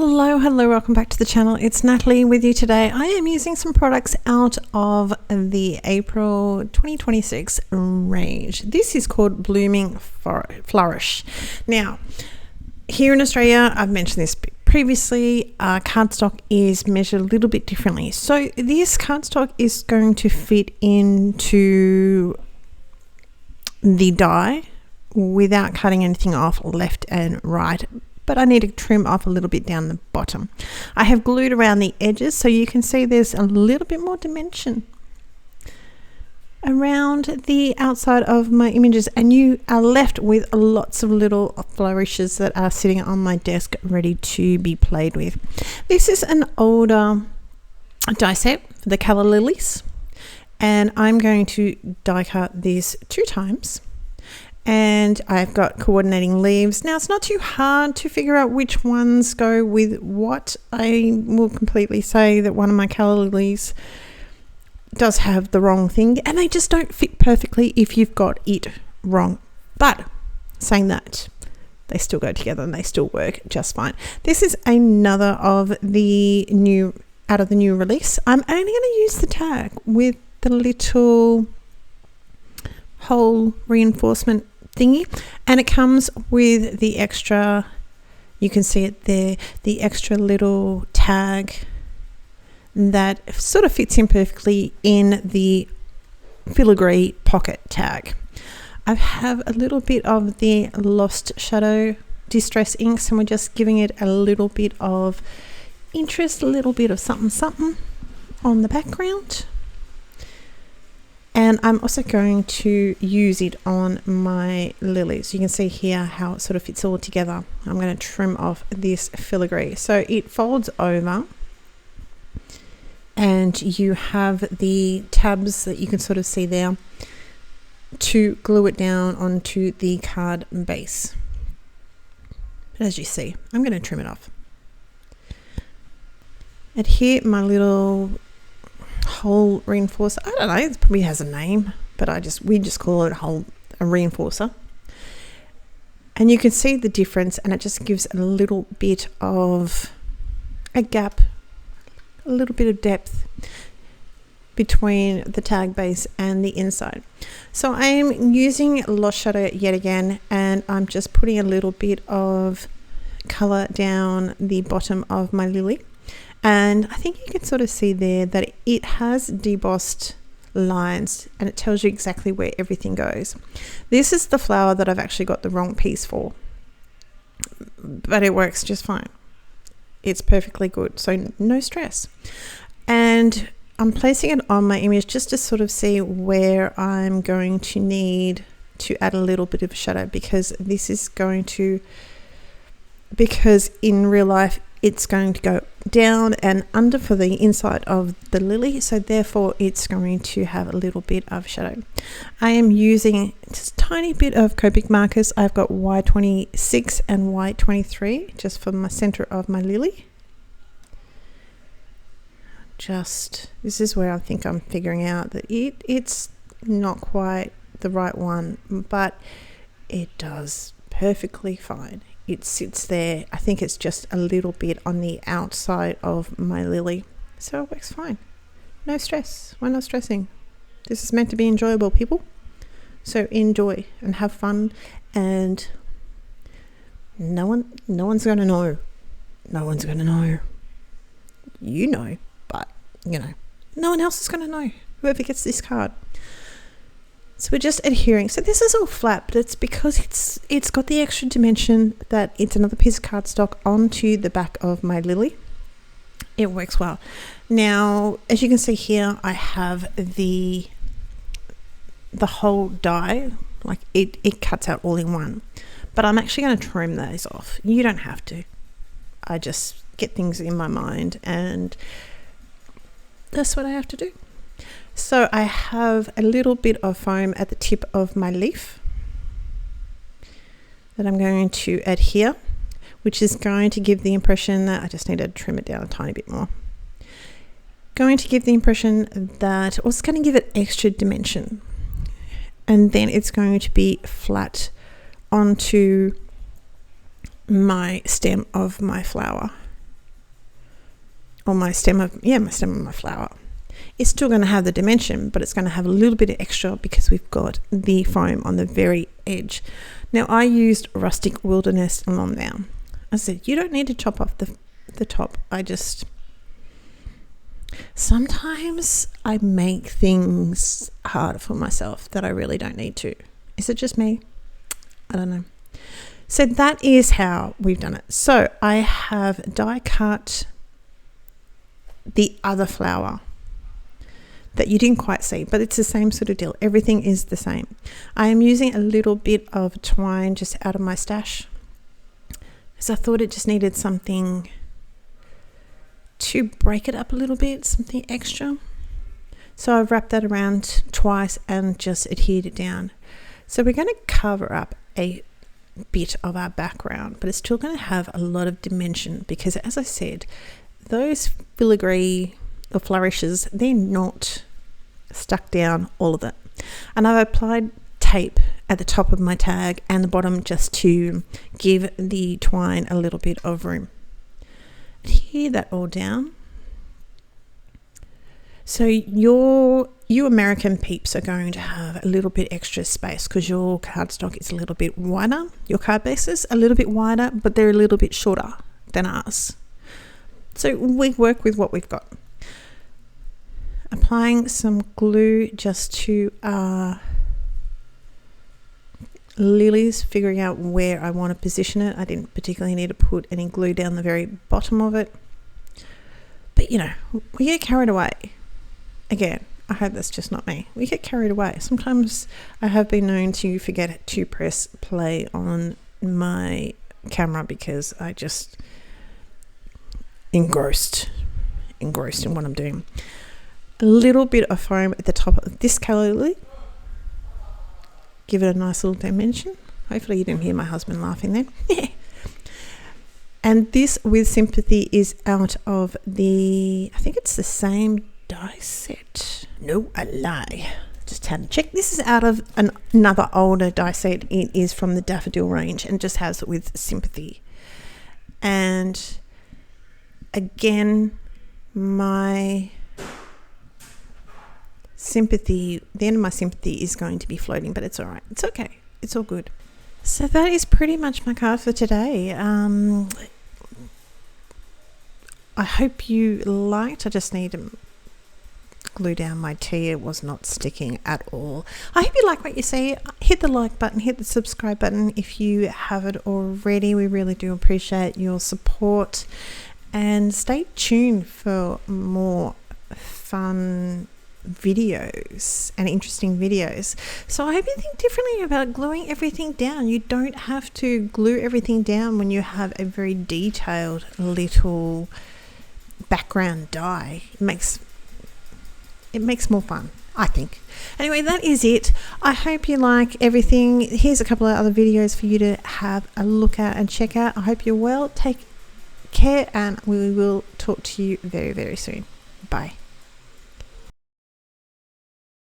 Hello, welcome back to the channel. It's Natalie with you today. I am using some products out of the April 2026 range. This is called Blooming Flourish. Now, here in Australia, I've mentioned this previously, cardstock is measured a little bit differently. So this cardstock is going to fit into the die without cutting anything off left and right, but I need to trim off a little bit down the bottom. I have glued around the edges so you can see there's a little bit more dimension around the outside of my images, and you are left with lots of little flourishes that are sitting on my desk ready to be played with. This is an older die set for the colour lilies, and I'm going to die cut this 2 times. And I've got coordinating leaves. Now, it's not too hard to figure out which ones go with what. I will completely say that one of my colour lilies does have the wrong thing, and they just don't fit perfectly if you've got it wrong. But saying that, they still go together and they still work just fine. This is another of the new, out of the new release. I'm only going to use the tag with the little hole reinforcement thingy, and it comes with the extra, you can see it there, the extra little tag that sort of fits in perfectly in the filigree pocket tag. I have a little bit of the Lost Shadow Distress inks, and we're just giving it a little bit of interest, a little bit of something on the background. And I'm also going to use it on my lilies. You can see here how it sort of fits all together. I'm going to trim off this filigree. So it folds over, and you have the tabs that you can sort of see there to glue it down onto the card base. But as you see, I'm going to trim it off. And here my little hole reinforcer, I don't know, it probably has a name, but we just call it a reinforcer. And you can see the difference, and it just gives a little bit of a gap, a little bit of depth between the tag base and the inside. So I am using Lost Shadow yet again, and I'm just putting a little bit of color down the bottom of my lily. And I think you can sort of see there that it has debossed lines, and it tells you exactly where everything goes. This is the flower that I've actually got the wrong piece for, but it works just fine. It's perfectly good, so no stress. And I'm placing it on my image just to sort of see where I'm going to need to add a little bit of shadow, because this is going to, because in real life it's going to go down and under for the inside of the lily, so therefore it's going to have a little bit of shadow. I am using just a tiny bit of Copic markers. I've got Y26 and Y23 just for my center of my lily. Just, this is where I think I'm figuring out that it's not quite the right one, but it does perfectly fine. It sits there. I think it's just a little bit on the outside of my lily, so it works fine. No stress. We're not stressing. This is meant to be enjoyable, people. So enjoy and have fun, and no one's going to know. No one's going to know. You know, but you know, no one else is going to know. Whoever gets this card. So we're just adhering. So this is all flat, but it's because it's got the extra dimension that it's another piece of cardstock onto the back of my lily. It works well. Now, as you can see here, I have the whole die, like it cuts out all in one. But I'm actually going to trim those off. You don't have to. I just get things in my mind, and that's what I have to do. So I have a little bit of foam at the tip of my leaf that I'm going to adhere, which is going to give the impression that I just need to trim it down a tiny bit more. Going to give the impression that, or it's going to give it extra dimension, and then it's going to be flat onto my stem of my flower. or my stem of my flower, it's still going to have the dimension, but it's going to have a little bit of extra because we've got the foam on the very edge. Now, I used Rustic Wilderness along now. I said, you don't need to chop off the top. Sometimes I make things harder for myself that I really don't need to. Is it just me? I don't know. So that is how we've done it. So I have die cut the other flower that you didn't quite see, but it's the same sort of deal. Everything is the same. I am using a little bit of twine just out of my stash because I thought it just needed something to break it up a little bit, something extra. So I've wrapped that around twice and just adhered it down. So we're going to cover up a bit of our background, but it's still going to have a lot of dimension because, as I said, those filigree or flourishes, they're not stuck down, all of it. And I've applied tape at the top of my tag and the bottom just to give the twine a little bit of room. Adhere that all down. So you American peeps are going to have a little bit extra space because your cardstock is a little bit wider. Your card bases a little bit wider, but they're a little bit shorter than ours. So we work with what we've got. Applying some glue just to lilies, figuring out where I want to position it. I didn't particularly need to put any glue down the very bottom of it. But we get carried away. Again, I hope that's just not me. We get carried away. Sometimes I have been known to forget to press play on my camera because I just engrossed in what I'm doing. A little bit of foam at the top of this colour lily. Give it a nice little dimension. Hopefully you didn't hear my husband laughing then. And this with Sympathy is out of I think it's the same die set. No, I lie. Just had to check. This is out of another older die set. It is from the Daffodil range and just has it with Sympathy. And again, my Sympathy, the end of my Sympathy is going to be floating, but it's all right. It's okay. It's all good. So that is pretty much my card for today. I hope you liked. I just need to glue down my tea. It was not sticking at all. I hope you like what you see. Hit the like button, hit the subscribe button if you haven't already. We really do appreciate your support, and stay tuned for more fun videos and interesting videos. So I hope you think differently about gluing everything down. You don't have to glue everything down when you have a very detailed little background die. It makes more fun, I think. Anyway, that is it. I hope you like everything. Here's a couple of other videos for you to have a look at and check out. I hope you're well. Take care, and we will talk to you very, very soon. Bye.